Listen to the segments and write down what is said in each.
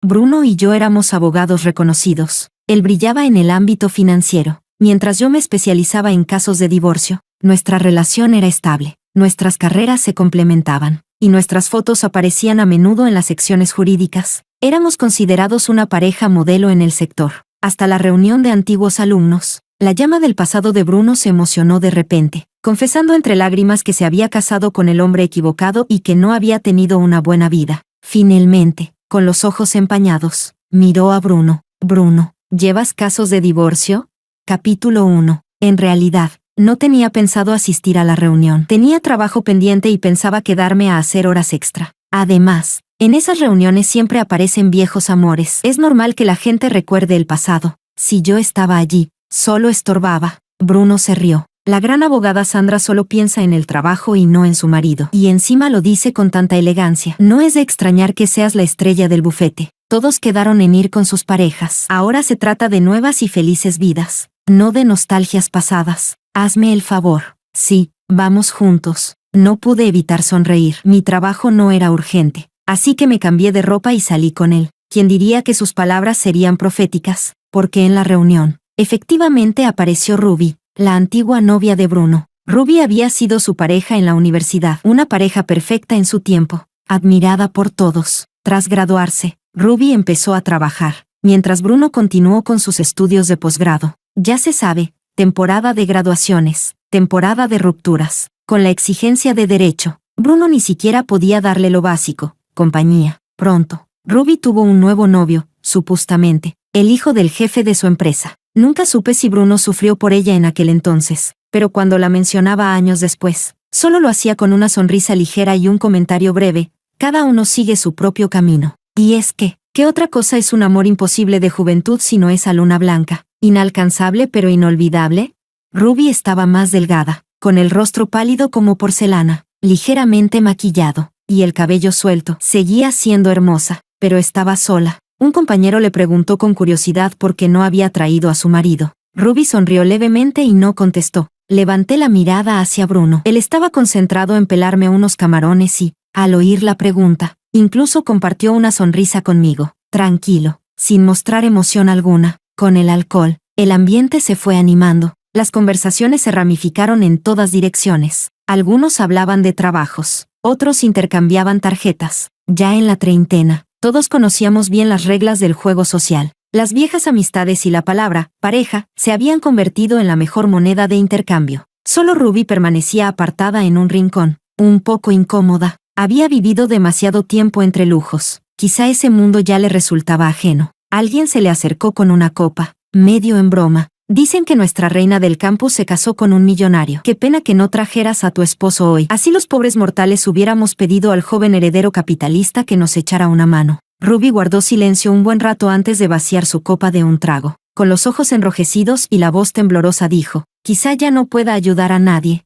Bruno y yo éramos abogados reconocidos. Él brillaba en el ámbito financiero, mientras yo me especializaba en casos de divorcio. Nuestra relación era estable, nuestras carreras se complementaban, y nuestras fotos aparecían a menudo en las secciones jurídicas. Éramos considerados una pareja modelo en el sector. Hasta la reunión de antiguos alumnos, la llama del pasado de Bruno se emocionó de repente, confesando entre lágrimas que se había casado con el hombre equivocado y que no había tenido una buena vida. Finalmente, con los ojos empañados, miró a Bruno. Bruno, ¿llevas casos de divorcio? Capítulo 1. En realidad, no tenía pensado asistir a la reunión. Tenía trabajo pendiente y pensaba quedarme a hacer horas extra. Además, en esas reuniones siempre aparecen viejos amores. Es normal que la gente recuerde el pasado. Si yo estaba allí, solo estorbaba. Bruno se rió. La gran abogada Sandra solo piensa en el trabajo y no en su marido. Y encima lo dice con tanta elegancia. No es de extrañar que seas la estrella del bufete. Todos quedaron en ir con sus parejas. Ahora se trata de nuevas y felices vidas, no de nostalgias pasadas. Hazme el favor. Sí, vamos juntos. No pude evitar sonreír. Mi trabajo no era urgente, así que me cambié de ropa y salí con él. ¿Quién diría que sus palabras serían proféticas? Porque en la reunión, efectivamente apareció Ruby, la antigua novia de Bruno. Ruby había sido su pareja en la universidad, una pareja perfecta en su tiempo, admirada por todos. Tras graduarse, Ruby empezó a trabajar, mientras Bruno continuó con sus estudios de posgrado. Ya se sabe, temporada de graduaciones, temporada de rupturas. Con la exigencia de derecho, Bruno ni siquiera podía darle lo básico, compañía. Pronto, Ruby tuvo un nuevo novio, supuestamente, el hijo del jefe de su empresa. Nunca supe si Bruno sufrió por ella en aquel entonces, pero cuando la mencionaba años después, solo lo hacía con una sonrisa ligera y un comentario breve: cada uno sigue su propio camino. Y es que, ¿qué otra cosa es un amor imposible de juventud si no esa luna blanca, inalcanzable pero inolvidable? Ruby estaba más delgada, con el rostro pálido como porcelana, ligeramente maquillado, y el cabello suelto. Seguía siendo hermosa, pero estaba sola. Un compañero le preguntó con curiosidad por qué no había traído a su marido. Ruby sonrió levemente y no contestó. Levanté la mirada hacia Bruno. Él estaba concentrado en pelarme unos camarones y, al oír la pregunta, incluso compartió una sonrisa conmigo. Tranquilo, sin mostrar emoción alguna. Con el alcohol, el ambiente se fue animando. Las conversaciones se ramificaron en todas direcciones. Algunos hablaban de trabajos, otros intercambiaban tarjetas. Ya en la treintena, todos conocíamos bien las reglas del juego social. Las viejas amistades y la palabra pareja se habían convertido en la mejor moneda de intercambio. Solo Ruby permanecía apartada en un rincón, un poco incómoda. Había vivido demasiado tiempo entre lujos. Quizá ese mundo ya le resultaba ajeno. Alguien se le acercó con una copa, medio en broma. Dicen que nuestra reina del campus se casó con un millonario. Qué pena que no trajeras a tu esposo hoy. Así los pobres mortales hubiéramos pedido al joven heredero capitalista que nos echara una mano. Ruby guardó silencio un buen rato antes de vaciar su copa de un trago. Con los ojos enrojecidos y la voz temblorosa dijo: quizá ya no pueda ayudar a nadie.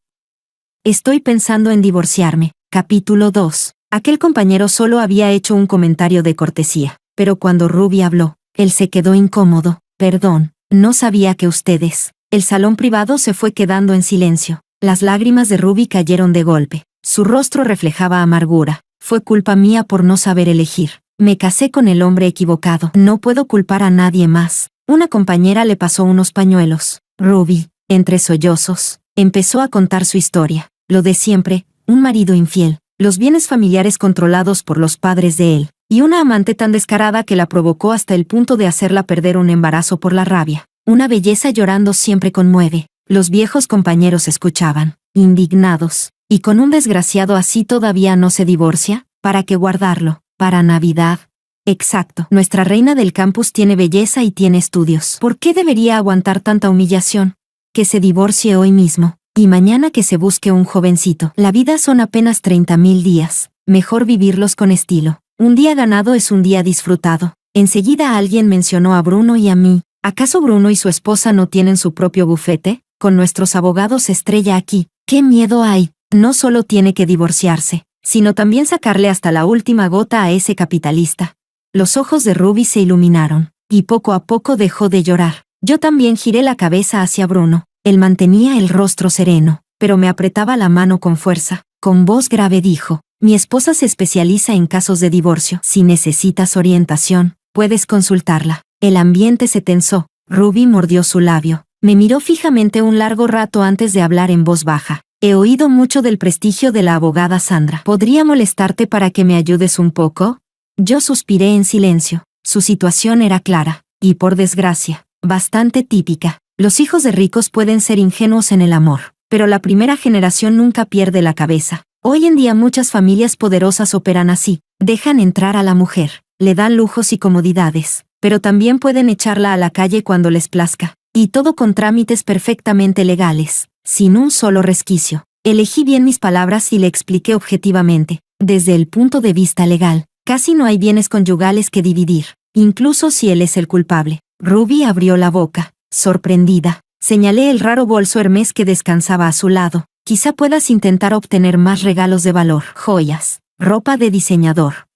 Estoy pensando en divorciarme. Capítulo 2. Aquel compañero solo había hecho un comentario de cortesía, pero cuando Ruby habló, él se quedó incómodo. Perdón. No sabía que ustedes. El salón privado se fue quedando en silencio. Las lágrimas de Ruby cayeron de golpe. Su rostro reflejaba amargura. Fue culpa mía por no saber elegir. Me casé con el hombre equivocado. No puedo culpar a nadie más. Una compañera le pasó unos pañuelos. Ruby, entre sollozos, empezó a contar su historia. Lo de siempre, un marido infiel, los bienes familiares controlados por los padres de él, y una amante tan descarada que la provocó hasta el punto de hacerla perder un embarazo por la rabia. Una belleza llorando siempre conmueve. Los viejos compañeros escuchaban, indignados. ¿Y con un desgraciado así todavía no se divorcia? ¿Para qué guardarlo? ¿Para Navidad? Exacto. Nuestra reina del campus tiene belleza y tiene estudios. ¿Por qué debería aguantar tanta humillación? Que se divorcie hoy mismo. Y mañana que se busque un jovencito. La vida son apenas 30.000 días. Mejor vivirlos con estilo. Un día ganado es un día disfrutado. Enseguida alguien mencionó a Bruno y a mí. ¿Acaso Bruno y su esposa no tienen su propio bufete? Con nuestros abogados estrella aquí. ¿Qué miedo hay? No solo tiene que divorciarse, sino también sacarle hasta la última gota a ese capitalista. Los ojos de Ruby se iluminaron, y poco a poco dejó de llorar. Yo también giré la cabeza hacia Bruno. Él mantenía el rostro sereno, pero me apretaba la mano con fuerza. Con voz grave dijo: mi esposa se especializa en casos de divorcio. Si necesitas orientación, Puedes consultarla. El ambiente se tensó. Ruby mordió su labio. Me miró fijamente un largo rato antes de hablar en voz baja. He oído mucho del prestigio de la abogada Sandra. ¿Podría molestarte para que me ayudes un poco? Yo suspiré en silencio. Su situación era clara, y por desgracia, bastante típica. Los hijos de ricos pueden ser ingenuos en el amor, pero la primera generación nunca pierde la cabeza. Hoy en día muchas familias poderosas operan así. Dejan entrar a la mujer, le dan lujos y comodidades, pero también pueden echarla a la calle cuando les plazca. Y todo con trámites perfectamente legales, sin un solo resquicio. Elegí bien mis palabras y le expliqué objetivamente. Desde el punto de vista legal, casi no hay bienes conyugales que dividir, incluso si él es el culpable. Ruby abrió la boca, sorprendida. Señalé el raro bolso Hermès que descansaba a su lado. Quizá puedas intentar obtener más regalos de valor, joyas, ropa de diseñador.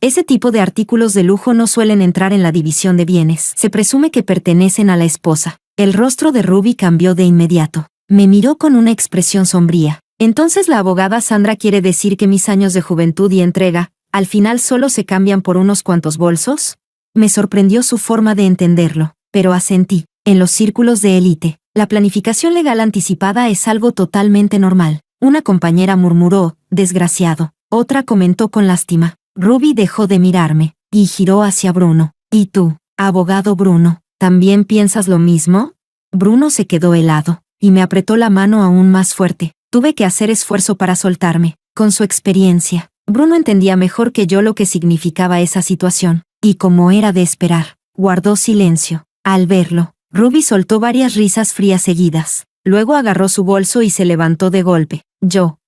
Ese tipo de artículos de lujo no suelen entrar en la división de bienes. Se presume que pertenecen a la esposa. El rostro de Ruby cambió de inmediato. Me miró con una expresión sombría. Entonces la abogada Sandra quiere decir que mis años de juventud y entrega, al final solo se cambian por unos cuantos bolsos. Me sorprendió su forma de entenderlo, pero asentí. En los círculos de élite, la planificación legal anticipada es algo totalmente normal. Una compañera murmuró, desgraciado. Otra comentó con lástima. Ruby dejó de mirarme, y giró hacia Bruno. ¿Y tú, abogado Bruno, también piensas lo mismo? Bruno se quedó helado, y me apretó la mano aún más fuerte. Tuve que hacer esfuerzo para soltarme. Con su experiencia, Bruno entendía mejor que yo lo que significaba esa situación, y como era de esperar, guardó silencio. Al verlo, Ruby soltó varias risas frías seguidas. Luego agarró su bolso y se levantó de golpe.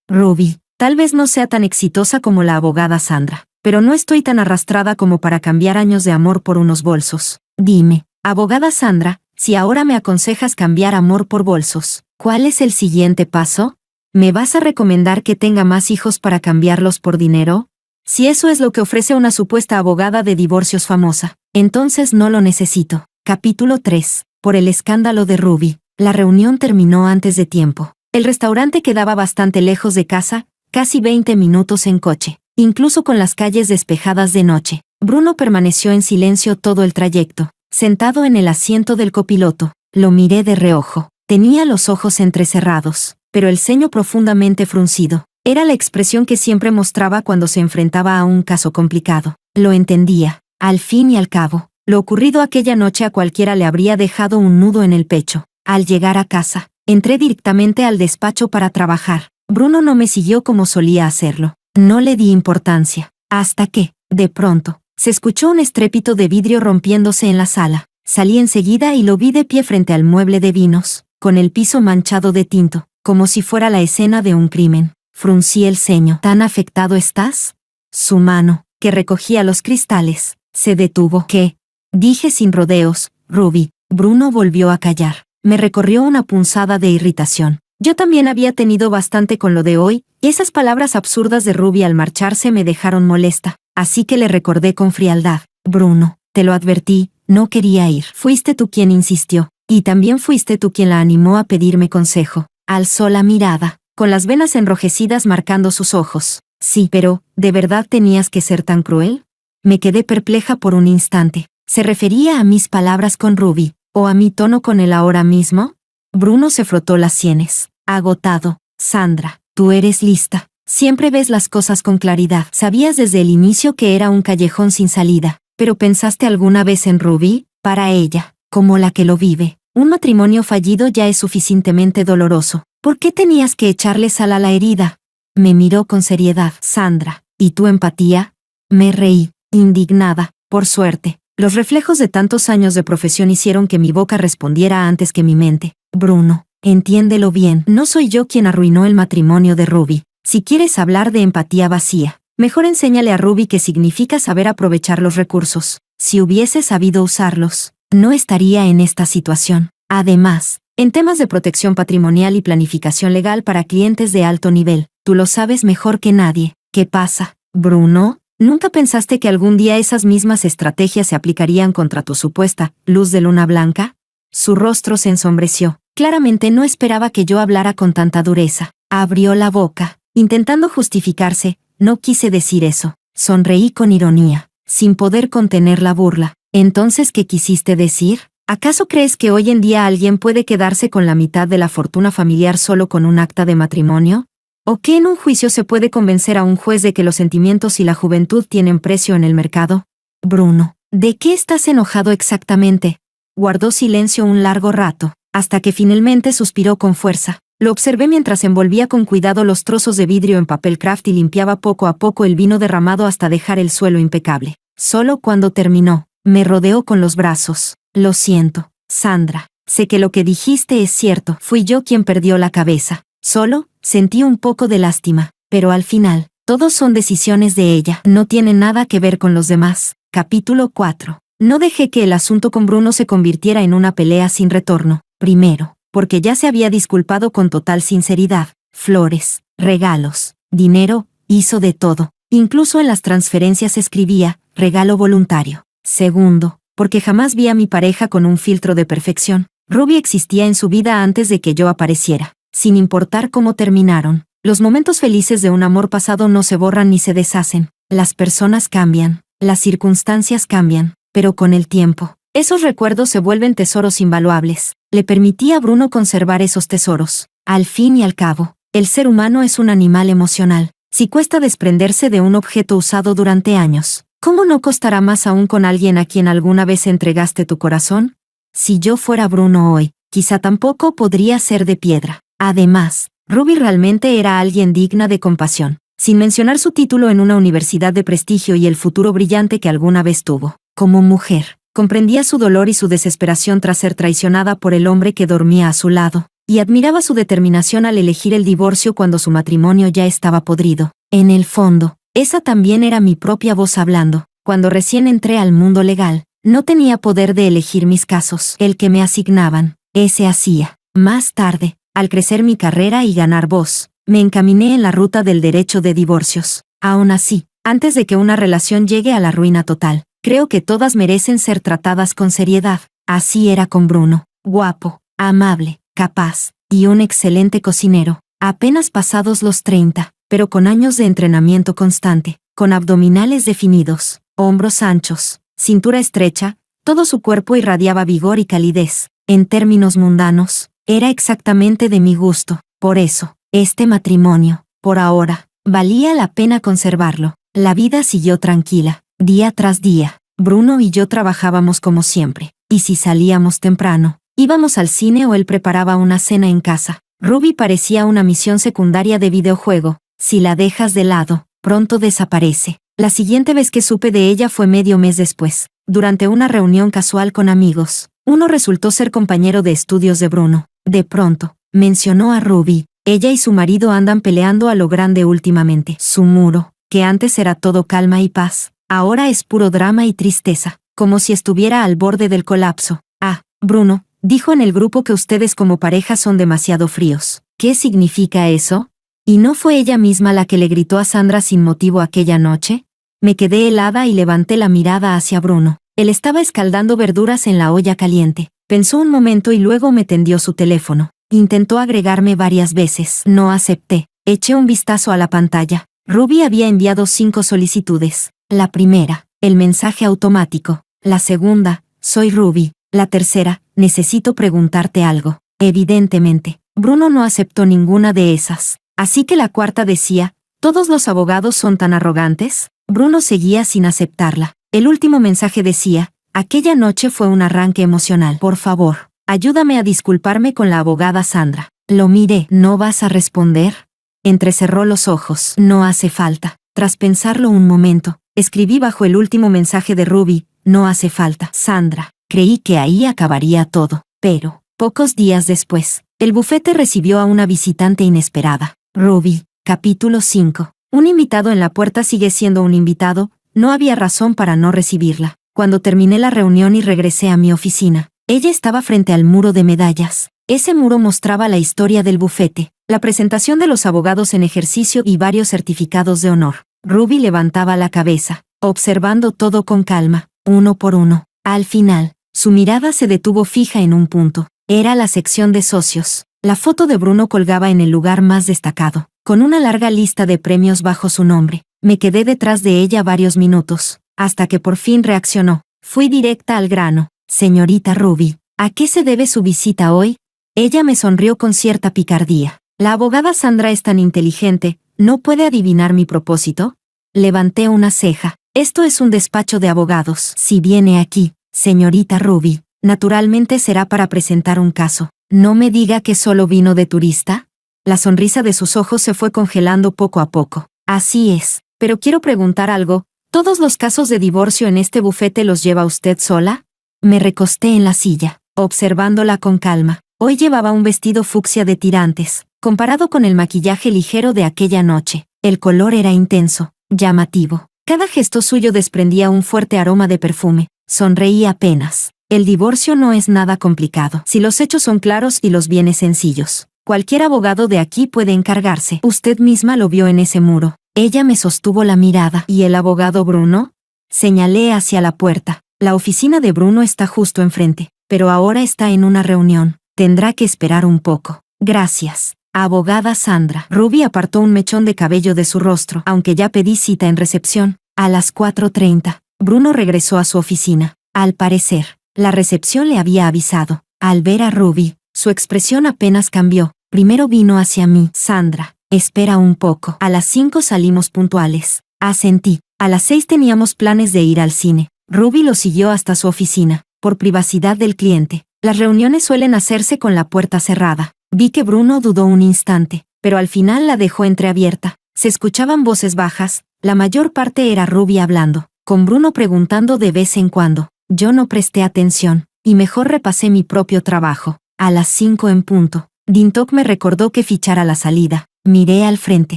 Ruby, tal vez no sea tan exitosa como la abogada Sandra, pero no estoy tan arrastrada como para cambiar años de amor por unos bolsos. Dime, abogada Sandra, si ahora me aconsejas cambiar amor por bolsos, ¿cuál es el siguiente paso? ¿Me vas a recomendar que tenga más hijos para cambiarlos por dinero? Si eso es lo que ofrece una supuesta abogada de divorcios famosa, entonces no lo necesito. Capítulo 3. Por el escándalo de Ruby. La reunión terminó antes de tiempo. El restaurante quedaba bastante lejos de casa, casi 20 minutos en coche. Incluso con las calles despejadas de noche, Bruno permaneció en silencio todo el trayecto, sentado en el asiento del copiloto. Lo miré de reojo. Tenía los ojos entrecerrados, pero el ceño profundamente fruncido. Era la expresión que siempre mostraba cuando se enfrentaba a un caso complicado. Lo entendía. Al fin y al cabo, lo ocurrido aquella noche a cualquiera le habría dejado un nudo en el pecho. Al llegar a casa, entré directamente al despacho para trabajar. Bruno no me siguió como solía hacerlo. No le di importancia, hasta que, de pronto, se escuchó un estrépito de vidrio rompiéndose en la sala. Salí enseguida y lo vi de pie frente al mueble de vinos, con el piso manchado de tinto, como si fuera la escena de un crimen. Fruncí el ceño. ¿Tan afectado estás? Su mano, que recogía los cristales, se detuvo. ¿Qué? Dije sin rodeos. Ruby. Bruno volvió a callar. Me recorrió una punzada de irritación. Yo también había tenido bastante con lo de hoy, y esas palabras absurdas de Ruby al marcharse me dejaron molesta, así que le recordé con frialdad. Bruno, te lo advertí, no quería ir. Fuiste tú quien insistió, y también fuiste tú quien la animó a pedirme consejo. Alzó la mirada, con las venas enrojecidas marcando sus ojos. Sí, pero, ¿de verdad tenías que ser tan cruel? Me quedé perpleja por un instante. ¿Se refería a mis palabras con Ruby, o a mi tono con él ahora mismo? Bruno se frotó las sienes. Agotado. Sandra, tú eres lista. Siempre ves las cosas con claridad. Sabías desde el inicio que era un callejón sin salida. ¿Pero pensaste alguna vez en Ruby? Para ella, como la que lo vive, un matrimonio fallido ya es suficientemente doloroso. ¿Por qué tenías que echarle sal a la herida? Me miró con seriedad. Sandra, ¿y tu empatía? Me reí, indignada. Por suerte, los reflejos de tantos años de profesión hicieron que mi boca respondiera antes que mi mente. Bruno, entiéndelo bien, no soy yo quien arruinó el matrimonio de Ruby. Si quieres hablar de empatía vacía, mejor enséñale a Ruby qué significa saber aprovechar los recursos. Si hubiese sabido usarlos, no estaría en esta situación. Además, en temas de protección patrimonial y planificación legal para clientes de alto nivel, tú lo sabes mejor que nadie. ¿Qué pasa, Bruno? ¿Nunca pensaste que algún día esas mismas estrategias se aplicarían contra tu supuesta luz de luna blanca? Su rostro se ensombreció. Claramente no esperaba que yo hablara con tanta dureza. Abrió la boca, intentando justificarse. No quise decir eso. Sonreí con ironía. sin poder contener la burla. ¿Entonces qué quisiste decir? ¿Acaso crees que hoy en día alguien puede quedarse con la mitad de la fortuna familiar solo con un acta de matrimonio? ¿O que en un juicio se puede convencer a un juez de que los sentimientos y la juventud tienen precio en el mercado? Bruno, ¿de qué estás enojado exactamente? Guardó silencio un largo rato, hasta que finalmente suspiró con fuerza. Lo observé mientras envolvía con cuidado los trozos de vidrio en papel craft y limpiaba poco a poco el vino derramado hasta dejar el suelo impecable. Solo cuando terminó, me rodeó con los brazos. Lo siento, Sandra. Sé que lo que dijiste es cierto. Fui yo quien perdió la cabeza. Solo, sentí un poco de lástima. Pero al final, todos son decisiones de ella. No tiene nada que ver con los demás. Capítulo 4. No dejé que el asunto con Bruno se convirtiera en una pelea sin retorno. Primero, porque ya se había disculpado con total sinceridad. Flores, regalos, dinero, hizo de todo. Incluso en las transferencias escribía, regalo voluntario. Segundo, porque jamás vi a mi pareja con un filtro de perfección. Ruby existía en su vida antes de que yo apareciera. Sin importar cómo terminaron, los momentos felices de un amor pasado no se borran ni se deshacen. Las personas cambian, las circunstancias cambian, pero con el tiempo, esos recuerdos se vuelven tesoros invaluables. Le permití a Bruno conservar esos tesoros. Al fin y al cabo, el ser humano es un animal emocional. Si cuesta desprenderse de un objeto usado durante años, ¿cómo no costará más aún con alguien a quien alguna vez entregaste tu corazón? Si yo fuera Bruno hoy, quizá tampoco podría ser de piedra. Además, Ruby realmente era alguien digna de compasión, sin mencionar su título en una universidad de prestigio y el futuro brillante que alguna vez tuvo. Como mujer, comprendía su dolor y su desesperación tras ser traicionada por el hombre que dormía a su lado, y admiraba su determinación al elegir el divorcio cuando su matrimonio ya estaba podrido. En el fondo, esa también era mi propia voz hablando. Cuando recién entré al mundo legal, no tenía poder de elegir mis casos. El que me asignaban, ese hacía. Más tarde, al crecer mi carrera y ganar voz, me encaminé en la ruta del derecho de divorcios. Aún así, antes de que una relación llegue a la ruina total, creo que todas merecen ser tratadas con seriedad. Así era con Bruno. Guapo, amable, capaz, y un excelente cocinero. Apenas pasados los 30, pero con años de entrenamiento constante, con abdominales definidos, hombros anchos, cintura estrecha, todo su cuerpo irradiaba vigor y calidez. En términos mundanos, era exactamente de mi gusto. Por eso, este matrimonio, por ahora, valía la pena conservarlo. La vida siguió tranquila, día tras día. Bruno y yo trabajábamos como siempre, y si salíamos temprano, íbamos al cine o él preparaba una cena en casa. Ruby parecía una misión secundaria de videojuego. Si la dejas de lado, pronto desaparece. La siguiente vez que supe de ella fue medio mes después, durante una reunión casual con amigos. Uno resultó ser compañero de estudios de Bruno. De pronto, mencionó a Ruby. Ella y su marido andan peleando a lo grande últimamente. Su muro, que antes era todo calma y paz, ahora es puro drama y tristeza, como si estuviera al borde del colapso. Ah, Bruno, dijo en el grupo que ustedes como pareja son demasiado fríos. ¿Qué significa eso? ¿Y no fue ella misma la que le gritó a Sandra sin motivo aquella noche? Me quedé helada y levanté la mirada hacia Bruno. Él estaba escaldando verduras en la olla caliente. Pensó un momento y luego me tendió su teléfono. Intentó agregarme varias veces. No acepté. Eché un vistazo a la pantalla. Ruby había enviado 5 solicitudes. La primera, el mensaje automático. La segunda, soy Ruby. La tercera, necesito preguntarte algo. Evidentemente, Bruno no aceptó ninguna de esas. Así que la cuarta decía, ¿todos los abogados son tan arrogantes? Bruno seguía sin aceptarla. El último mensaje decía, aquella noche fue un arranque emocional. Por favor, ayúdame a disculparme con la abogada Sandra. Lo miré. ¿No vas a responder? Entrecerró los ojos. No hace falta. Tras pensarlo un momento, escribí bajo el último mensaje de Ruby, no hace falta. Sandra. Creí que ahí acabaría todo. Pero, pocos días después, el bufete recibió a una visitante inesperada. Ruby. Capítulo 5. Un invitado en la puerta sigue siendo un invitado. No había razón para no recibirla. Cuando terminé la reunión y regresé a mi oficina, ella estaba frente al muro de medallas. Ese muro mostraba la historia del bufete, la presentación de los abogados en ejercicio y varios certificados de honor. Ruby levantaba la cabeza, observando todo con calma, uno por uno. Al final, su mirada se detuvo fija en un punto. Era la sección de socios. La foto de Bruno colgaba en el lugar más destacado, con una larga lista de premios bajo su nombre. Me quedé detrás de ella varios minutos, hasta que por fin reaccionó. Fui directa al grano. Señorita Ruby, ¿a qué se debe su visita hoy? Ella me sonrió con cierta picardía. La abogada Sandra es tan inteligente, ¿no puede adivinar mi propósito? Levanté una ceja. Esto es un despacho de abogados. Si viene aquí, señorita Ruby, naturalmente será para presentar un caso. No me diga que solo vino de turista. La sonrisa de sus ojos se fue congelando poco a poco. Así es, pero quiero preguntar algo. ¿Todos los casos de divorcio en este bufete los lleva usted sola? Me recosté en la silla, observándola con calma. Hoy llevaba un vestido fucsia de tirantes. Comparado con el maquillaje ligero de aquella noche, el color era intenso, llamativo. Cada gesto suyo desprendía un fuerte aroma de perfume. Sonreí apenas. El divorcio no es nada complicado. Si los hechos son claros y los bienes sencillos, cualquier abogado de aquí puede encargarse. Usted misma lo vio en ese muro. Ella me sostuvo la mirada. ¿Y el abogado Bruno? Señalé hacia la puerta. La oficina de Bruno está justo enfrente, pero ahora está en una reunión. Tendrá que esperar un poco. Gracias. Abogada Sandra. Ruby apartó un mechón de cabello de su rostro, aunque ya pedí cita en recepción. A las 4:30, Bruno regresó a su oficina. Al parecer, la recepción le había avisado. Al ver a Ruby, su expresión apenas cambió. Primero vino hacia mí. Sandra, espera un poco. A las 5 salimos puntuales. Asentí. A las 6 teníamos planes de ir al cine. Ruby lo siguió hasta su oficina, por privacidad del cliente. Las reuniones suelen hacerse con la puerta cerrada. Vi que Bruno dudó un instante, pero al final la dejó entreabierta. Se escuchaban voces bajas, la mayor parte era Ruby hablando, con Bruno preguntando de vez en cuando. Yo no presté atención, y mejor repasé mi propio trabajo. A las 5 en punto, Dintok me recordó que fichara la salida. Miré al frente.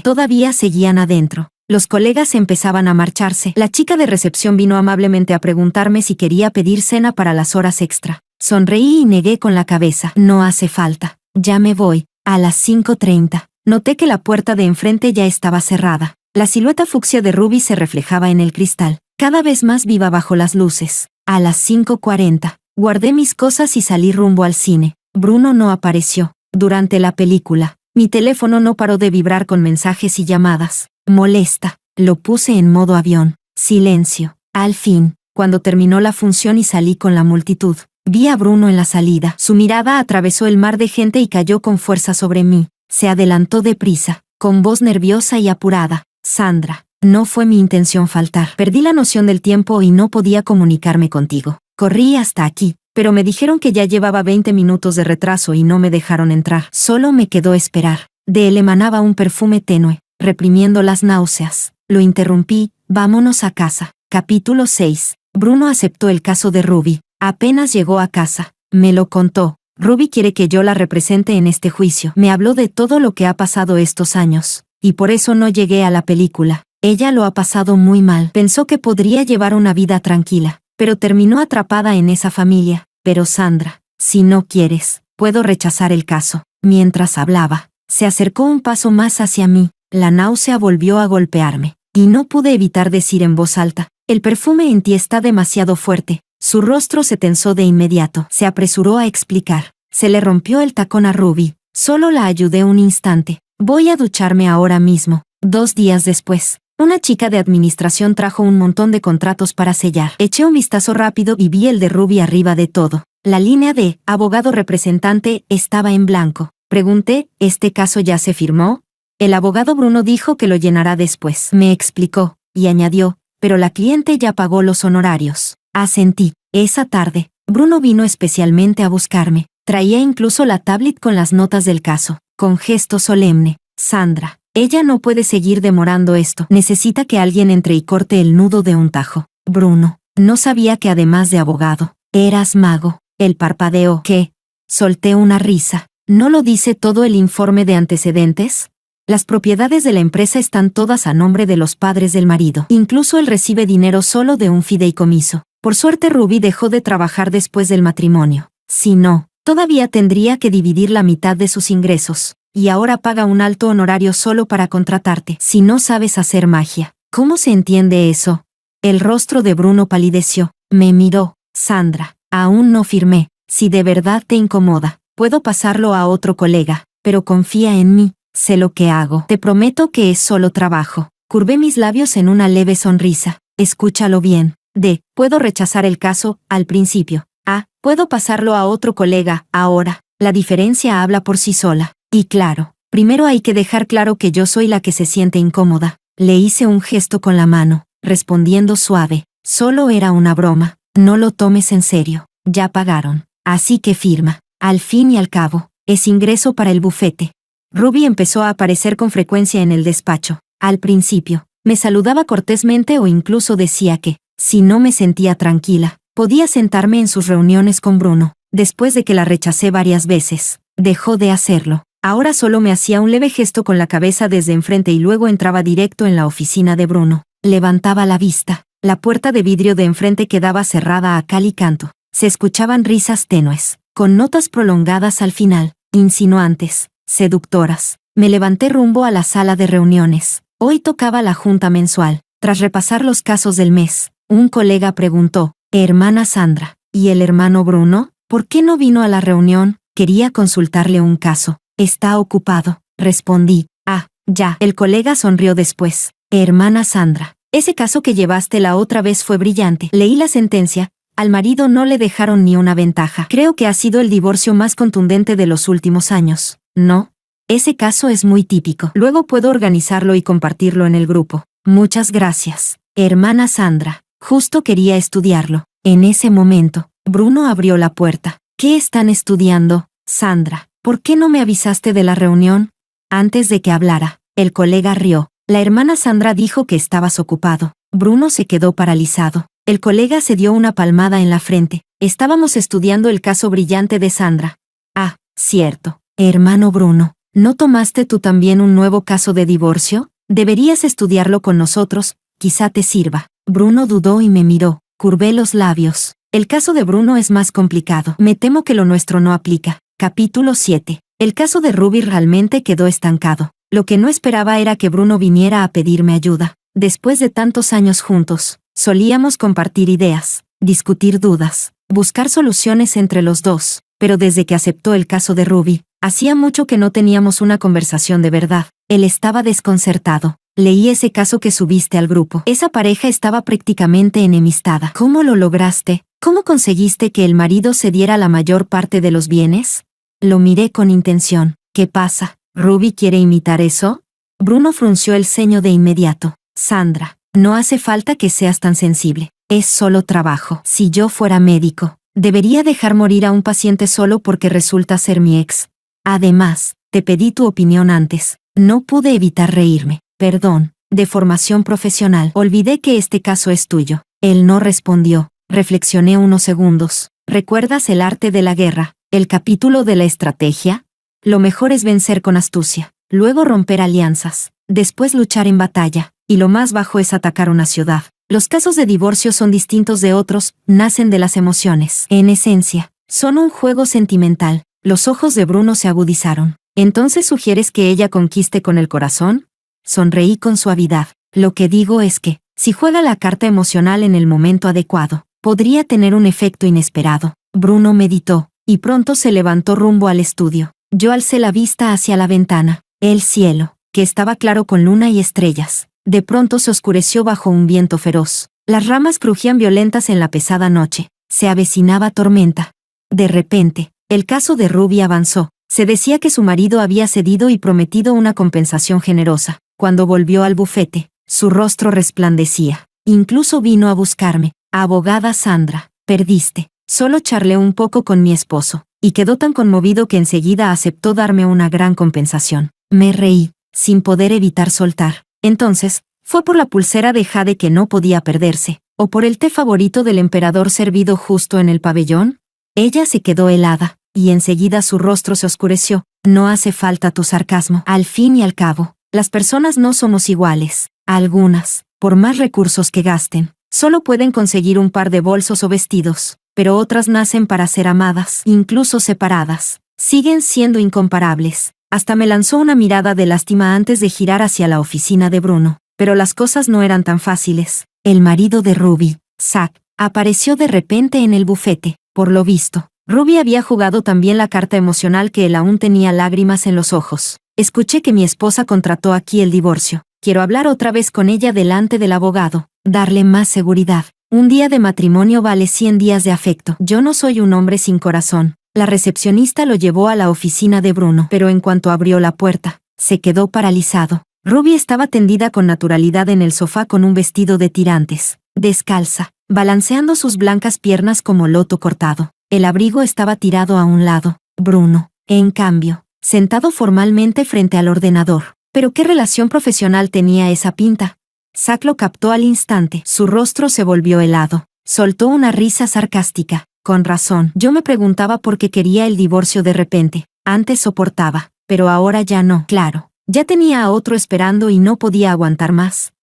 Todavía seguían adentro. Los colegas empezaban a marcharse. La chica de recepción vino amablemente a preguntarme si quería pedir cena para las horas extra. Sonreí y negué con la cabeza. No hace falta. Ya me voy. A las 5:30. Noté que la puerta de enfrente ya estaba cerrada. La silueta fucsia de Ruby se reflejaba en el cristal, cada vez más viva bajo las luces. A las 5:40. Guardé mis cosas y salí rumbo al cine. Bruno no apareció. Durante la película, mi teléfono no paró de vibrar con mensajes y llamadas. Molesta. Lo puse en modo avión. Silencio. Al fin, cuando terminó la función y salí con la multitud, vi a Bruno en la salida. Su mirada atravesó el mar de gente y cayó con fuerza sobre mí. Se adelantó deprisa, con voz nerviosa y apurada. Sandra, no fue mi intención faltar. Perdí la noción del tiempo y no podía comunicarme contigo. Corrí hasta aquí, pero me dijeron que ya llevaba 20 minutos de retraso y no me dejaron entrar. Solo me quedó esperar. De él emanaba un perfume tenue, reprimiendo las náuseas. Lo interrumpí. Vámonos a casa. Capítulo 6. Bruno aceptó el caso de Ruby. Apenas llegó a casa, me lo contó. Ruby quiere que yo la represente en este juicio. Me habló de todo lo que ha pasado estos años, y por eso no llegué a la película. Ella lo ha pasado muy mal. Pensó que podría llevar una vida tranquila, pero terminó atrapada en esa familia. Pero Sandra, si no quieres, puedo rechazar el caso. Mientras hablaba, se acercó un paso más hacia mí. La náusea volvió a golpearme, y no pude evitar decir en voz alta: el perfume en ti está demasiado fuerte. Su rostro se tensó de inmediato. Se apresuró a explicar. Se le rompió el tacón a Ruby. Solo la ayudé un instante. Voy a ducharme ahora mismo. 2 días después, una chica de administración trajo un montón de contratos para sellar. Eché un vistazo rápido y vi el de Ruby arriba de todo. La línea de abogado representante estaba en blanco. Pregunté, ¿este caso ya se firmó? El abogado Bruno dijo que lo llenará después. Me explicó, y añadió, pero la cliente ya pagó los honorarios. Asentí. Esa tarde, Bruno vino especialmente a buscarme. Traía incluso la tablet con las notas del caso. Con gesto solemne. Sandra, ella no puede seguir demorando esto. Necesita que alguien entre y corte el nudo de un tajo. Bruno, no sabía que además de abogado, eras mago. Él parpadeó. ¿Qué? Solté una risa. ¿No lo dice todo el informe de antecedentes? Las propiedades de la empresa están todas a nombre de los padres del marido. Incluso él recibe dinero solo de un fideicomiso. Por suerte Ruby dejó de trabajar después del matrimonio. Si no, todavía tendría que dividir la mitad de sus ingresos. Y ahora paga un alto honorario solo para contratarte. Si no sabes hacer magia, ¿cómo se entiende eso? El rostro de Bruno palideció. Me miró. Sandra, aún no firmé. Si de verdad te incomoda, puedo pasarlo a otro colega, pero confía en mí. Sé lo que hago. Te prometo que es solo trabajo. Curvé mis labios en una leve sonrisa. escúchalo bien. D. Puedo rechazar el caso, al principio. A. Puedo pasarlo a otro colega, ahora. La diferencia habla por sí sola. Y claro, primero hay que dejar claro que yo soy la que se siente incómoda. Le hice un gesto con la mano, respondiendo suave. Solo era una broma. No lo tomes en serio. Ya pagaron. Así que firma. Al fin y al cabo, es ingreso para el bufete. Ruby empezó a aparecer con frecuencia en el despacho. Al principio, me saludaba cortésmente o incluso decía que, si no me sentía tranquila, podía sentarme en sus reuniones con Bruno. Después de que la rechacé varias veces, dejó de hacerlo. Ahora solo me hacía un leve gesto con la cabeza desde enfrente y luego entraba directo en la oficina de Bruno. Levantaba la vista. La puerta de vidrio de enfrente quedaba cerrada a cal y canto. Se escuchaban risas tenues, con notas prolongadas al final, insinuantes, seductoras. Me levanté rumbo a la sala de reuniones. Hoy tocaba la junta mensual. Tras repasar los casos del mes, un colega preguntó, «Hermana Sandra, ¿y el hermano Bruno? ¿Por qué no vino a la reunión? Quería consultarle un caso». «Está ocupado», respondí. «Ah, ya». El colega sonrió después. «Hermana Sandra, ese caso que llevaste la otra vez fue brillante». Leí la sentencia. Al marido no le dejaron ni una ventaja. Creo que ha sido el divorcio más contundente de los últimos años. ¿No? Ese caso es muy típico. Luego puedo organizarlo y compartirlo en el grupo. Muchas gracias, hermana Sandra. Justo quería estudiarlo. En ese momento, Bruno abrió la puerta. ¿Qué están estudiando, Sandra? ¿Por qué no me avisaste de la reunión? Antes de que hablara, el colega rió. La hermana Sandra dijo que estabas ocupado. Bruno se quedó paralizado. El colega se dio una palmada en la frente. Estábamos estudiando el caso brillante de Sandra. Ah, cierto. Hermano Bruno, ¿no tomaste tú también un nuevo caso de divorcio? Deberías estudiarlo con nosotros, quizá te sirva. Bruno dudó y me miró. Curvé los labios. El caso de Bruno es más complicado. Me temo que lo nuestro no aplica. Capítulo 7. El caso de Ruby realmente quedó estancado. Lo que no esperaba era que Bruno viniera a pedirme ayuda. Después de tantos años juntos, solíamos compartir ideas, discutir dudas, buscar soluciones entre los dos, pero desde que aceptó el caso de Ruby, hacía mucho que no teníamos una conversación de verdad. Él estaba desconcertado. Leí ese caso que subiste al grupo. Esa pareja estaba prácticamente enemistada. ¿Cómo lo lograste? ¿Cómo conseguiste que el marido cediera la mayor parte de los bienes? Lo miré con intención. ¿Qué pasa? ¿Ruby quiere imitar eso? Bruno frunció el ceño de inmediato. Sandra, no hace falta que seas tan sensible. Es solo trabajo. Si yo fuera médico, debería dejar morir a un paciente solo porque resulta ser mi ex. Además, te pedí tu opinión antes. No pude evitar reírme. Perdón, de formación profesional. Olvidé que este caso es tuyo. Él no respondió. Reflexioné unos segundos. ¿Recuerdas El arte de la guerra? El capítulo de la estrategia. Lo mejor es vencer con astucia, luego romper alianzas, después luchar en batalla, y lo más bajo es atacar una ciudad. Los casos de divorcio son distintos de otros, nacen de las emociones. En esencia, son un juego sentimental. Los ojos de Bruno se agudizaron. ¿Entonces sugieres que ella conquiste con el corazón? Sonreí con suavidad. Lo que digo es que, si juega la carta emocional en el momento adecuado, podría tener un efecto inesperado. Bruno meditó, y pronto se levantó rumbo al estudio. Yo alcé la vista hacia la ventana. El cielo, que estaba claro con luna y estrellas, de pronto se oscureció bajo un viento feroz. Las ramas crujían violentas en la pesada noche. Se avecinaba tormenta. De repente, el caso de Ruby avanzó. Se decía que su marido había cedido y prometido una compensación generosa. Cuando volvió al bufete, su rostro resplandecía. Incluso vino a buscarme. Abogada Sandra, perdiste. Solo charlé un poco con mi esposo, y quedó tan conmovido que enseguida aceptó darme una gran compensación. Me reí, sin poder evitar soltar. Entonces, ¿fue por la pulsera de jade que no podía perderse, o por el té favorito del emperador servido justo en el pabellón? Ella se quedó helada, y enseguida su rostro se oscureció. No hace falta tu sarcasmo. Al fin y al cabo, las personas no somos iguales. Algunas, por más recursos que gasten, solo pueden conseguir un par de bolsos o vestidos, pero otras nacen para ser amadas, incluso separadas. Siguen siendo incomparables. Hasta me lanzó una mirada de lástima antes de girar hacia la oficina de Bruno. Pero las cosas no eran tan fáciles. El marido de Ruby, Zack, apareció de repente en el bufete. Por lo visto, Ruby había jugado también la carta emocional que él aún tenía lágrimas en los ojos. Escuché que mi esposa contrató aquí el divorcio. Quiero hablar otra vez con ella delante del abogado. darle más seguridad. Un día de matrimonio vale 100 días de afecto. Yo no soy un hombre sin corazón. La recepcionista lo llevó a la oficina de Bruno, pero en cuanto abrió la puerta, se quedó paralizado. Ruby estaba tendida con naturalidad en el sofá con un vestido de tirantes, descalza, balanceando sus blancas piernas como loto cortado. El abrigo estaba tirado a un lado. Bruno, en cambio, sentado formalmente frente al ordenador. ¿Pero qué relación profesional tenía esa pinta? Zack lo captó al instante. Su rostro se volvió helado. Soltó una risa sarcástica. Con razón. Yo me preguntaba por qué quería el divorcio de repente. Antes soportaba, pero ahora ya no. Claro. Ya tenía a otro esperando y no podía aguantar más.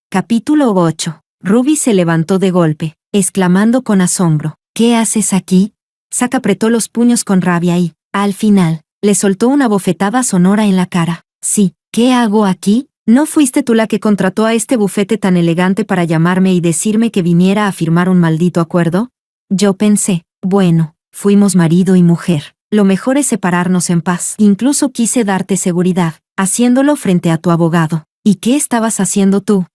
Capítulo 8. Ruby se levantó de golpe, exclamando con asombro. ¿Qué haces aquí? Zack apretó los puños con rabia y, al final, le soltó una bofetada sonora en la cara. Sí, ¿qué hago aquí? ¿No fuiste tú la que contrató a este bufete tan elegante para llamarme y decirme que viniera a firmar un maldito acuerdo? Yo pensé, bueno, fuimos marido y mujer. Lo mejor es separarnos en paz. Incluso quise darte seguridad, haciéndolo frente a tu abogado. ¿Y qué estabas haciendo tú?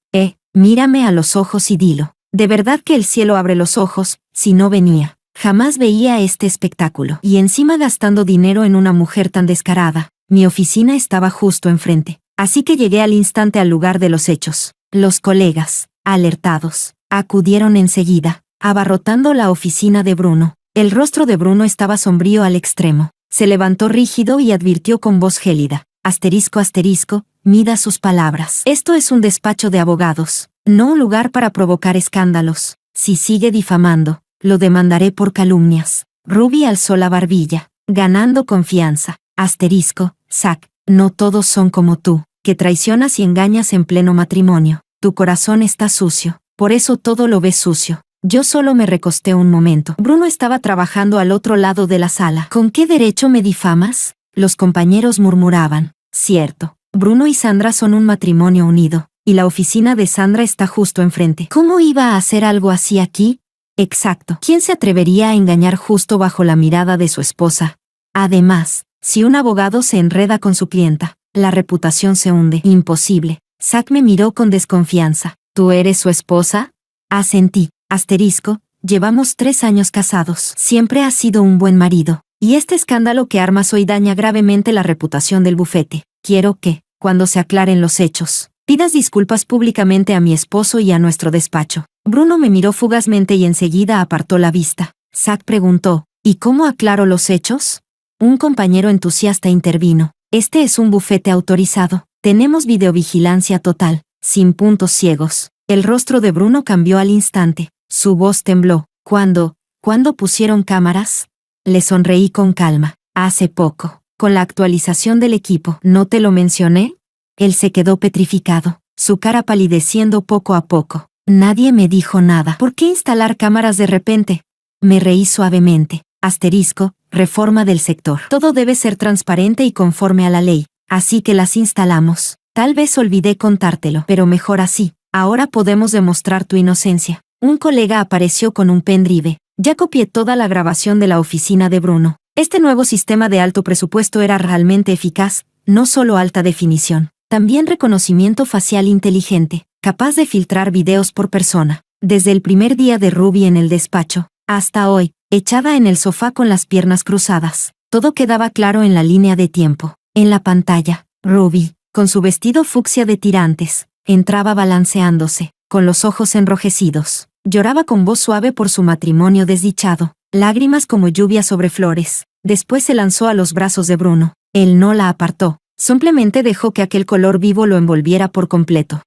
Mírame a los ojos y dilo. De verdad que el cielo abre los ojos, si no venía. Jamás veía este espectáculo. Y encima gastando dinero en una mujer tan descarada. Mi oficina estaba justo enfrente. Así que llegué al instante al lugar de los hechos. Los colegas, alertados, acudieron enseguida, abarrotando la oficina de Bruno. El rostro de Bruno estaba sombrío al extremo. Se levantó rígido y advirtió con voz gélida. ***, mida sus palabras. Esto es un despacho de abogados, no un lugar para provocar escándalos. Si sigue difamando, lo demandaré por calumnias. Ruby alzó la barbilla, ganando confianza. ***, no todos son como tú, que traicionas y engañas en pleno matrimonio. Tu corazón está sucio, por eso todo lo ves sucio. Yo solo me recosté un momento. Bruno estaba trabajando al otro lado de la sala. ¿Con qué derecho me difamas? Los compañeros murmuraban. Cierto, Bruno y Sandra son un matrimonio unido, y la oficina de Sandra está justo enfrente. ¿Cómo iba a hacer algo así aquí? Exacto. ¿Quién se atrevería a engañar justo bajo la mirada de su esposa? Además, si un abogado se enreda con su clienta, la reputación se hunde. Imposible. Zack me miró con desconfianza. ¿Tú eres su esposa? Asentí. Llevamos 3 años casados. Siempre has sido un buen marido. Y este escándalo que armas hoy daña gravemente la reputación del bufete. Quiero que, cuando se aclaren los hechos, pidas disculpas públicamente a mi esposo y a nuestro despacho. Bruno me miró fugazmente y enseguida apartó la vista. Zack preguntó, ¿y cómo aclaro los hechos? Un compañero entusiasta intervino. Este es un bufete autorizado. Tenemos videovigilancia total, sin puntos ciegos. El rostro de Bruno cambió al instante. Su voz tembló. ¿Cuándo pusieron cámaras? Le sonreí con calma. Hace poco. Con la actualización del equipo. ¿No te lo mencioné? Él se quedó petrificado, su cara palideciendo poco a poco. Nadie me dijo nada. ¿Por qué instalar cámaras de repente? Me reí suavemente. Reforma del sector. Todo debe ser transparente y conforme a la ley. Así que las instalamos. Tal vez olvidé contártelo, pero mejor así. Ahora podemos demostrar tu inocencia. Un colega apareció con un pendrive. Ya copié toda la grabación de la oficina de Bruno. Este nuevo sistema de alto presupuesto era realmente eficaz, no solo alta definición, también reconocimiento facial inteligente, capaz de filtrar videos por persona. Desde el primer día de Ruby en el despacho, hasta hoy, echada en el sofá con las piernas cruzadas, todo quedaba claro en la línea de tiempo. En la pantalla, Ruby, con su vestido fucsia de tirantes, entraba balanceándose, con los ojos enrojecidos. Lloraba con voz suave por su matrimonio desdichado, lágrimas como lluvia sobre flores. Después se lanzó a los brazos de Bruno. Él no la apartó, simplemente dejó que aquel color vivo lo envolviera por completo.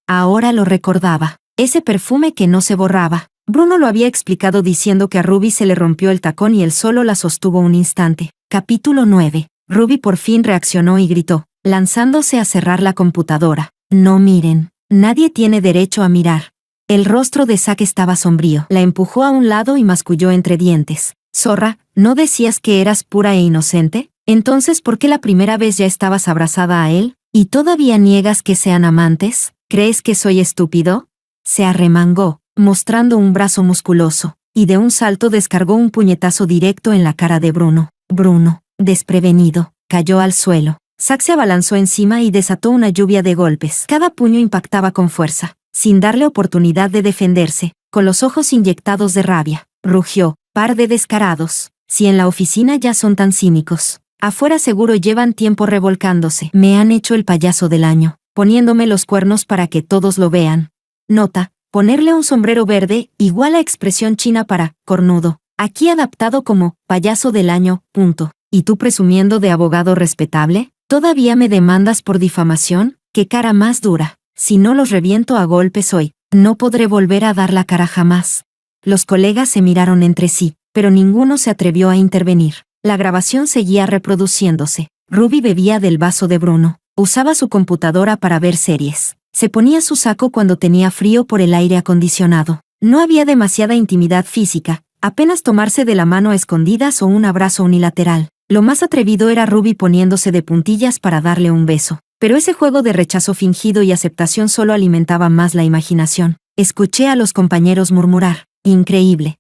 Ahora lo recordaba. Ese perfume que no se borraba. Bruno lo había explicado diciendo que a Ruby se le rompió el tacón y él solo la sostuvo un instante. Capítulo 9. Ruby por fin reaccionó y gritó, lanzándose a cerrar la computadora. No miren. Nadie tiene derecho a mirar. El rostro de Zack estaba sombrío. La empujó a un lado y masculló entre dientes. Zorra, ¿no decías que eras pura e inocente? Entonces, ¿por qué la primera vez ya estabas abrazada a él? ¿Y todavía niegas que sean amantes? ¿Crees que soy estúpido? Se arremangó, mostrando un brazo musculoso, y de un salto descargó un puñetazo directo en la cara de Bruno. Bruno, desprevenido, cayó al suelo. Zack se abalanzó encima y desató una lluvia de golpes. Cada puño impactaba con fuerza. sin darle oportunidad de defenderse, con los ojos inyectados de rabia. Rugió: par de descarados. Si en la oficina ya son tan cínicos, afuera seguro llevan tiempo revolcándose. Me han hecho el payaso del año, poniéndome los cuernos para que todos lo vean. Nota: ponerle un sombrero verde igual a expresión china para cornudo, aquí adaptado como payaso del año, punto. ¿Y tú presumiendo de abogado respetable? ¿Todavía me demandas por difamación? ¡Qué cara más dura! Si no los reviento a golpes hoy, no podré volver a dar la cara jamás. Los colegas se miraron entre sí, pero ninguno se atrevió a intervenir. La grabación seguía reproduciéndose. Ruby bebía del vaso de Bruno. Usaba su computadora para ver series. Se ponía su saco cuando tenía frío por el aire acondicionado. No había demasiada intimidad física, apenas tomarse de la mano a escondidas o un abrazo unilateral. Lo más atrevido era Ruby poniéndose de puntillas para darle un beso. Pero ese juego de rechazo fingido y aceptación solo alimentaba más la imaginación. Escuché a los compañeros murmurar: increíble.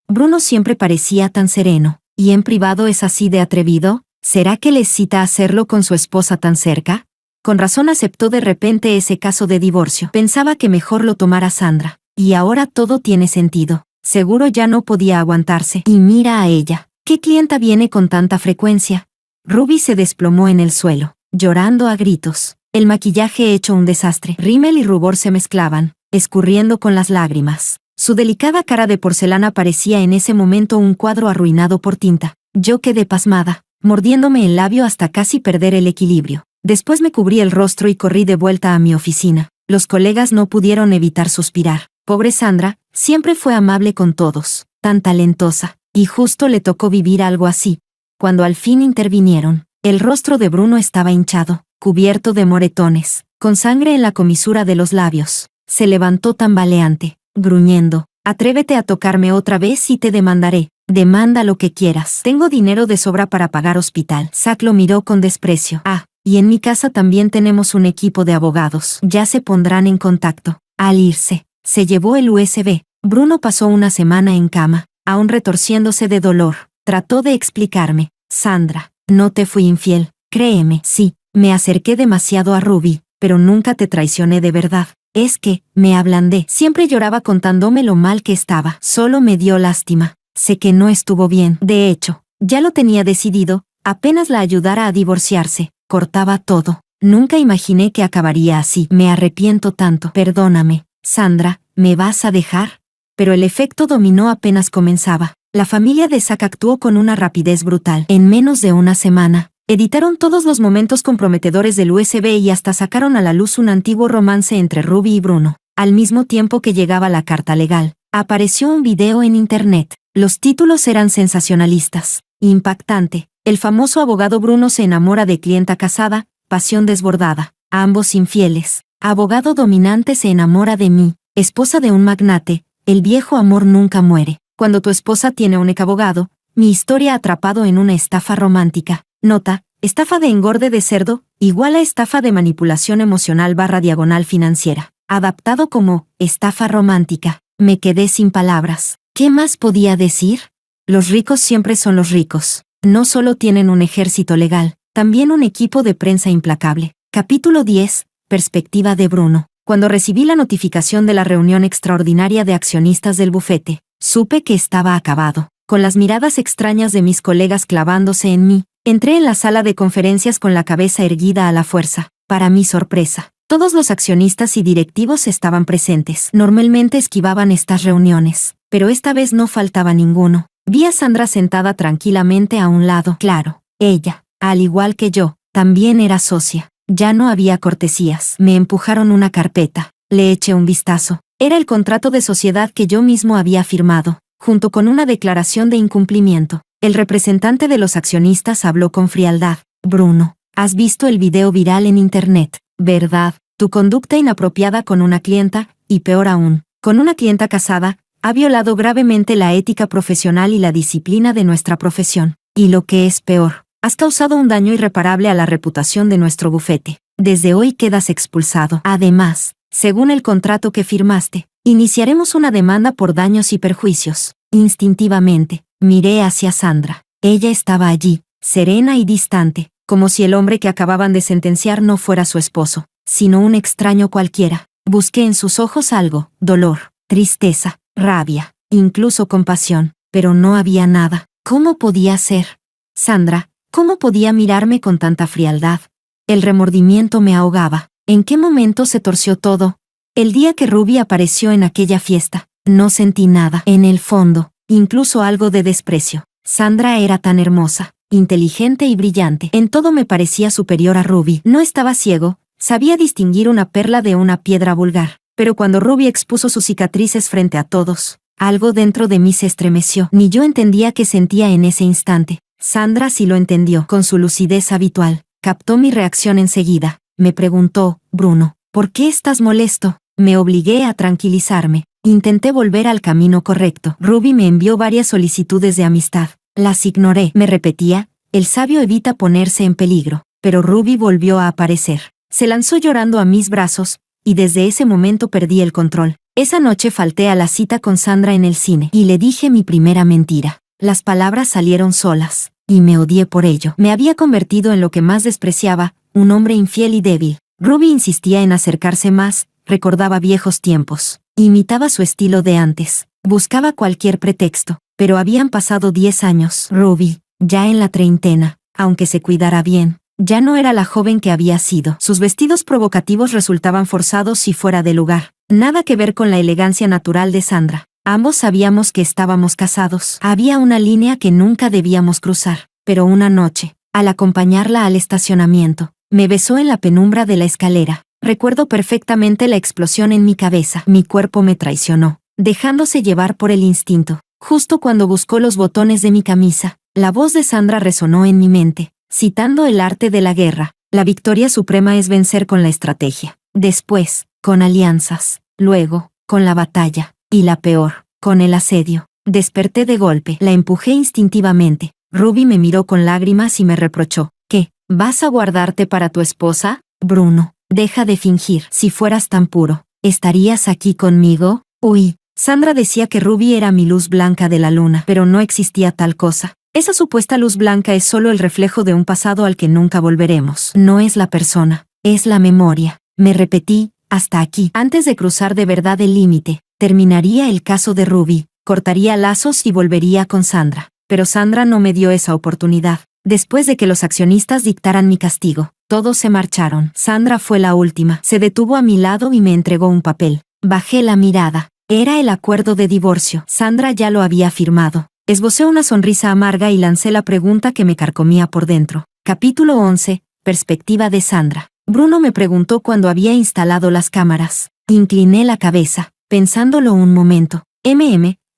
Bruno siempre parecía tan sereno. ¿Y en privado es así de atrevido? ¿Será que le excita hacerlo con su esposa tan cerca? Con razón aceptó de repente ese caso de divorcio. Pensaba que mejor lo tomara Sandra. Y ahora todo tiene sentido. Seguro ya no podía aguantarse. Y mira a ella. ¿Qué clienta viene con tanta frecuencia? Ruby se desplomó en el suelo, llorando a gritos. El maquillaje hecho un desastre. Rímel y rubor se mezclaban, escurriendo con las lágrimas. Su delicada cara de porcelana parecía en ese momento un cuadro arruinado por tinta. Yo quedé pasmada, mordiéndome el labio hasta casi perder el equilibrio. Después me cubrí el rostro y corrí de vuelta a mi oficina. Los colegas no pudieron evitar suspirar. Pobre Sandra, siempre fue amable con todos, tan talentosa, y justo le tocó vivir algo así. Cuando al fin intervinieron, el rostro de Bruno estaba hinchado, cubierto de moretones, con sangre en la comisura de los labios. Se levantó tambaleante, gruñendo: atrévete a tocarme otra vez y te demandaré. Demanda lo que quieras. Tengo dinero de sobra para pagar hospital. Zack lo miró con desprecio. Ah, y en mi casa también tenemos un equipo de abogados. Ya se pondrán en contacto. Al irse, se llevó el USB. Bruno pasó una semana en cama, aún retorciéndose de dolor. Trató de explicarme: Sandra, no te fui infiel. Créeme, sí, me acerqué demasiado a Ruby, pero nunca te traicioné de verdad. Es que, me ablandé. Siempre lloraba contándome lo mal que estaba. Solo me dio lástima. Sé que no estuvo bien. De hecho, ya lo tenía decidido, apenas la ayudara a divorciarse, cortaba todo. Nunca imaginé que acabaría así. Me arrepiento tanto. Perdóname, Sandra, ¿me vas a dejar? Pero el efecto dominó apenas comenzaba. La familia de Zack actuó con una rapidez brutal. En menos de una semana, editaron todos los momentos comprometedores del USB y hasta sacaron a la luz un antiguo romance entre Ruby y Bruno. Al mismo tiempo que llegaba la carta legal, apareció un video en internet. Los títulos eran sensacionalistas. Impactante. El famoso abogado Bruno se enamora de clienta casada, pasión desbordada. Ambos infieles. Abogado dominante se enamora de mí, esposa de un magnate. El viejo amor nunca muere. Cuando tu esposa tiene un ex abogado, mi historia atrapado en una estafa romántica. Nota: estafa de engorde de cerdo, igual a estafa de manipulación emocional / financiera. Adaptado como estafa romántica. Me quedé sin palabras. ¿Qué más podía decir? Los ricos siempre son los ricos. No solo tienen un ejército legal, también un equipo de prensa implacable. Capítulo 10. Perspectiva de Bruno. Cuando recibí la notificación de la reunión extraordinaria de accionistas del bufete, supe que estaba acabado. Con las miradas extrañas de mis colegas clavándose en mí, entré en la sala de conferencias con la cabeza erguida a la fuerza. Para mi sorpresa, todos los accionistas y directivos estaban presentes. Normalmente esquivaban estas reuniones, pero esta vez no faltaba ninguno. Vi a Sandra sentada tranquilamente a un lado. Claro, ella, al igual que yo, también era socia. Ya no había cortesías. Me empujaron una carpeta. Le eché un vistazo. Era el contrato de sociedad que yo mismo había firmado, junto con una declaración de incumplimiento. El representante de los accionistas habló con frialdad. Bruno, has visto el video viral en internet, ¿verdad? Tu conducta inapropiada con una clienta, y peor aún, con una clienta casada, ha violado gravemente la ética profesional y la disciplina de nuestra profesión. Y lo que es peor, has causado un daño irreparable a la reputación de nuestro bufete. Desde hoy quedas expulsado. Además, según el contrato que firmaste, iniciaremos una demanda por daños y perjuicios. Instintivamente, miré hacia Sandra. Ella estaba allí, serena y distante, como si el hombre que acababan de sentenciar no fuera su esposo, sino un extraño cualquiera. Busqué en sus ojos algo, dolor, tristeza, rabia, incluso compasión, pero no había nada. ¿Cómo podía ser? Sandra, ¿cómo podía mirarme con tanta frialdad? El remordimiento me ahogaba. ¿En qué momento se torció todo? El día que Ruby apareció en aquella fiesta, no sentí nada. En el fondo, incluso algo de desprecio. Sandra era tan hermosa, inteligente y brillante. En todo me parecía superior a Ruby. No estaba ciego, sabía distinguir una perla de una piedra vulgar. Pero cuando Ruby expuso sus cicatrices frente a todos, algo dentro de mí se estremeció. Ni yo entendía qué sentía en ese instante. Sandra sí lo entendió. Con su lucidez habitual, captó mi reacción enseguida. Me preguntó, Bruno, ¿por qué estás molesto? Me obligué a tranquilizarme. Intenté volver al camino correcto. Ruby me envió varias solicitudes de amistad. Las ignoré. Me repetía, el sabio evita ponerse en peligro. Pero Ruby volvió a aparecer. Se lanzó llorando a mis brazos, y desde ese momento perdí el control. Esa noche falté a la cita con Sandra en el cine, y le dije mi primera mentira. Las palabras salieron solas, y me odié por ello. Me había convertido en lo que más despreciaba, un hombre infiel y débil. Ruby insistía en acercarse más, recordaba viejos tiempos, imitaba su estilo de antes, buscaba cualquier pretexto, pero habían pasado 10 años. Ruby, ya en la treintena, aunque se cuidara bien, ya no era la joven que había sido. Sus vestidos provocativos resultaban forzados y fuera de lugar. Nada que ver con la elegancia natural de Sandra. Ambos sabíamos que estábamos casados. Había una línea que nunca debíamos cruzar. Pero una noche, al acompañarla al estacionamiento, me besó en la penumbra de la escalera. Recuerdo perfectamente la explosión en mi cabeza. Mi cuerpo me traicionó, dejándose llevar por el instinto. Justo cuando buscó los botones de mi camisa, la voz de Sandra resonó en mi mente, citando el arte de la guerra. La victoria suprema es vencer con la estrategia. Después, con alianzas. Luego, con la batalla. Y la peor, con el asedio. Desperté de golpe. La empujé instintivamente. Ruby me miró con lágrimas y me reprochó. ¿Qué? ¿Vas a guardarte para tu esposa? Bruno, deja de fingir. Si fueras tan puro, ¿estarías aquí conmigo? Uy. Sandra decía que Ruby era mi luz blanca de la luna, pero no existía tal cosa. Esa supuesta luz blanca es solo el reflejo de un pasado al que nunca volveremos. No es la persona, es la memoria. Me repetí, hasta aquí. Antes de cruzar de verdad el límite, terminaría el caso de Ruby, cortaría lazos y volvería con Sandra. Pero Sandra no me dio esa oportunidad. Después de que los accionistas dictaran mi castigo, todos se marcharon. Sandra fue la última. Se detuvo a mi lado y me entregó un papel. Bajé la mirada. Era el acuerdo de divorcio. Sandra ya lo había firmado. Esbocé una sonrisa amarga y lancé la pregunta que me carcomía por dentro. Capítulo 11. Perspectiva de Sandra. Bruno me preguntó cuándo había instalado las cámaras. Incliné la cabeza, pensándolo un momento.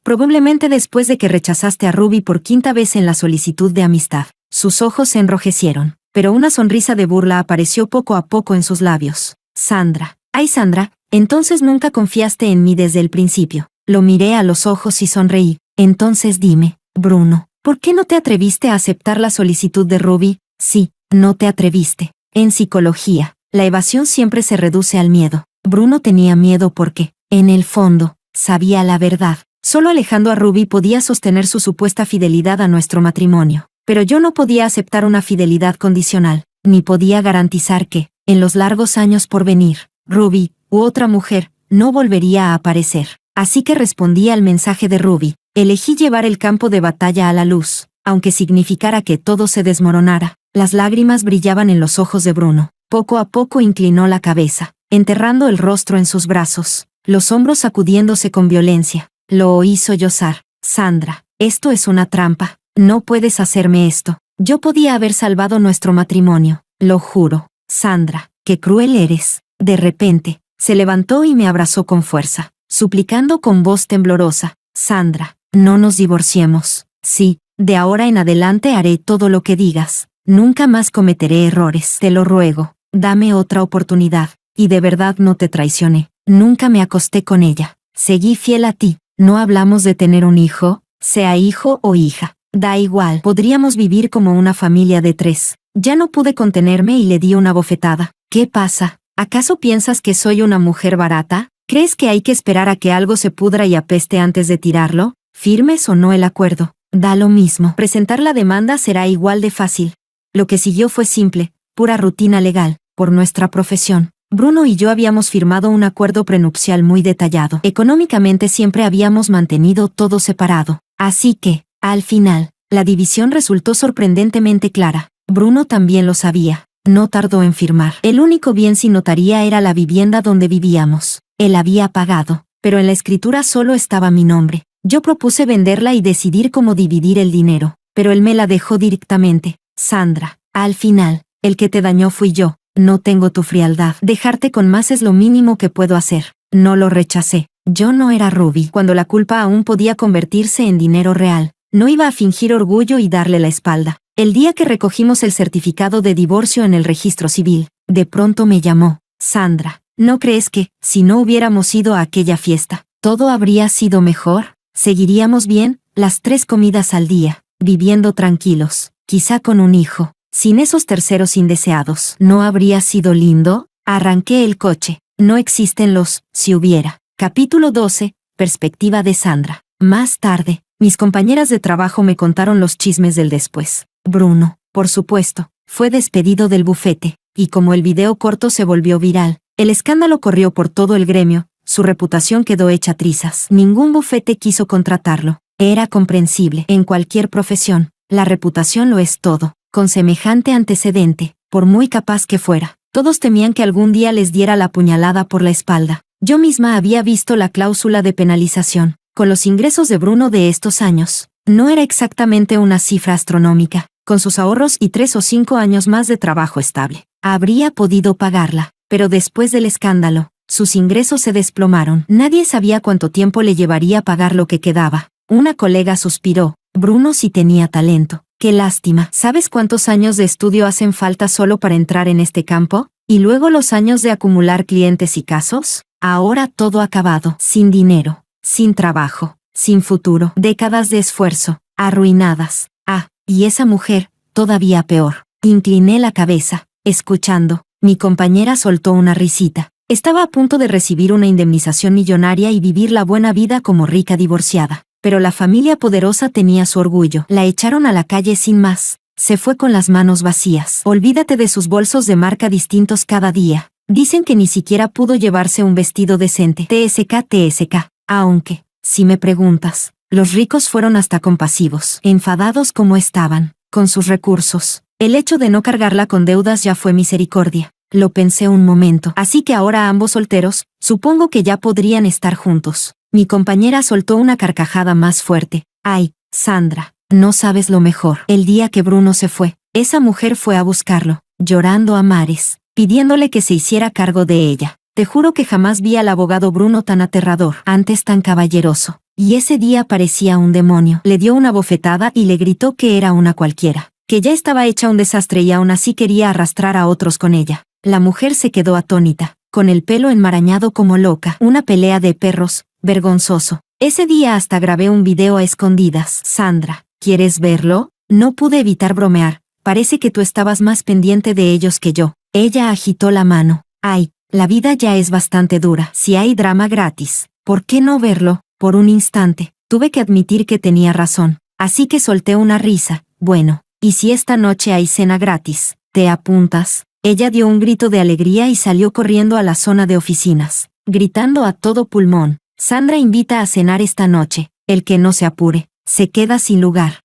Probablemente después de que rechazaste a Ruby por 5ª vez en la solicitud de amistad. Sus ojos se enrojecieron, pero una sonrisa de burla apareció poco a poco en sus labios. Sandra. Ay, Sandra, entonces nunca confiaste en mí desde el principio. Lo miré a los ojos y sonreí. Entonces dime, Bruno, ¿por qué no te atreviste a aceptar la solicitud de Ruby? Sí, no te atreviste. En psicología, la evasión siempre se reduce al miedo. Bruno tenía miedo porque, en el fondo, sabía la verdad. Solo alejando a Ruby podía sostener su supuesta fidelidad a nuestro matrimonio. Pero yo no podía aceptar una fidelidad condicional, ni podía garantizar que, en los largos años por venir, Ruby, u otra mujer, no volvería a aparecer. Así que respondí al mensaje de Ruby. Elegí llevar el campo de batalla a la luz, aunque significara que todo se desmoronara. Las lágrimas brillaban en los ojos de Bruno. Poco a poco inclinó la cabeza, enterrando el rostro en sus brazos, los hombros sacudiéndose con violencia. Lo oí sollozar. Sandra, esto es una trampa. No puedes hacerme esto. Yo podía haber salvado nuestro matrimonio, lo juro. Sandra, qué cruel eres. De repente, se levantó y me abrazó con fuerza, suplicando con voz temblorosa. Sandra, no nos divorciemos. Sí, de ahora en adelante haré todo lo que digas. Nunca más cometeré errores. Te lo ruego, dame otra oportunidad. Y de verdad no te traicioné. Nunca me acosté con ella. Seguí fiel a ti. ¿No hablamos de tener un hijo? Sea hijo o hija. Da igual. Podríamos vivir como una familia de 3. Ya no pude contenerme y le di una bofetada. ¿Qué pasa? ¿Acaso piensas que soy una mujer barata? ¿Crees que hay que esperar a que algo se pudra y apeste antes de tirarlo? ¿Firmes o no el acuerdo? Da lo mismo. Presentar la demanda será igual de fácil. Lo que siguió fue simple, pura rutina legal. Por nuestra profesión, Bruno y yo habíamos firmado un acuerdo prenupcial muy detallado. Económicamente siempre habíamos mantenido todo separado. Así que, al final, la división resultó sorprendentemente clara. Bruno también lo sabía. No tardó en firmar. El único bien sin notaría era la vivienda donde vivíamos. Él había pagado, pero en la escritura solo estaba mi nombre. Yo propuse venderla y decidir cómo dividir el dinero, pero él me la dejó directamente. Sandra, al final, el que te dañó fui yo. No tengo tu frialdad. Dejarte con más es lo mínimo que puedo hacer. No lo rechacé. Yo no era Ruby cuando la culpa aún podía convertirse en dinero real. No iba a fingir orgullo y darle la espalda. El día que recogimos el certificado de divorcio en el registro civil, de pronto me llamó. Sandra, ¿no crees que, si no hubiéramos ido a aquella fiesta, todo habría sido mejor? Seguiríamos bien, las 3 comidas al día, viviendo tranquilos, quizá con un hijo, sin esos terceros indeseados. ¿No habría sido lindo? Arranqué el coche. No existen los si hubiera. Capítulo 12. Perspectiva de Sandra. Más tarde, mis compañeras de trabajo me contaron los chismes del después. Bruno, por supuesto, fue despedido del bufete, y como el video corto se volvió viral, el escándalo corrió por todo el gremio, su reputación quedó hecha trizas. Ningún bufete quiso contratarlo. Era comprensible. En cualquier profesión, la reputación lo es todo. Con semejante antecedente, por muy capaz que fuera, todos temían que algún día les diera la puñalada por la espalda. Yo misma había visto la cláusula de penalización. Con los ingresos de Bruno de estos años, no era exactamente una cifra astronómica. Con sus ahorros y 3 o 5 años más de trabajo estable, habría podido pagarla, pero después del escándalo, sus ingresos se desplomaron. Nadie sabía cuánto tiempo le llevaría pagar lo que quedaba. Una colega suspiró. Bruno sí tenía talento. Qué lástima. ¿Sabes cuántos años de estudio hacen falta solo para entrar en este campo? ¿Y luego los años de acumular clientes y casos? Ahora todo acabado. Sin dinero, sin trabajo, sin futuro. Décadas de esfuerzo, arruinadas. Ah, y esa mujer, todavía peor. Incliné la cabeza, escuchando. Mi compañera soltó una risita. Estaba a punto de recibir una indemnización millonaria y vivir la buena vida como rica divorciada. Pero la familia poderosa tenía su orgullo. La echaron a la calle sin más. Se fue con las manos vacías. Olvídate de sus bolsos de marca distintos cada día. Dicen que ni siquiera pudo llevarse un vestido decente. TSK. Aunque, si me preguntas, los ricos fueron hasta compasivos. Enfadados como estaban, con sus recursos. El hecho de no cargarla con deudas ya fue misericordia. Lo pensé un momento. Así que ahora ambos solteros, supongo que ya podrían estar juntos. Mi compañera soltó una carcajada más fuerte. Ay, Sandra, no sabes lo mejor. El día que Bruno se fue, esa mujer fue a buscarlo, llorando a mares, pidiéndole que se hiciera cargo de ella. Te juro que jamás vi al abogado Bruno tan aterrador, antes tan caballeroso. Y ese día parecía un demonio. Le dio una bofetada y le gritó que era una cualquiera, que ya estaba hecha un desastre y aún así quería arrastrar a otros con ella. La mujer se quedó atónita, con el pelo enmarañado como loca. Una pelea de perros, vergonzoso. Ese día hasta grabé un video a escondidas. Sandra, ¿quieres verlo? No pude evitar bromear. Parece que tú estabas más pendiente de ellos que yo. Ella agitó la mano. Ay, la vida ya es bastante dura. Si hay drama gratis, ¿por qué no verlo? Por un instante, tuve que admitir que tenía razón. Así que solté una risa. Bueno, ¿y si esta noche hay cena gratis? ¿Te apuntas? Ella dio un grito de alegría y salió corriendo a la zona de oficinas, gritando a todo pulmón. Sandra invita a cenar esta noche. El que no se apure, se queda sin lugar.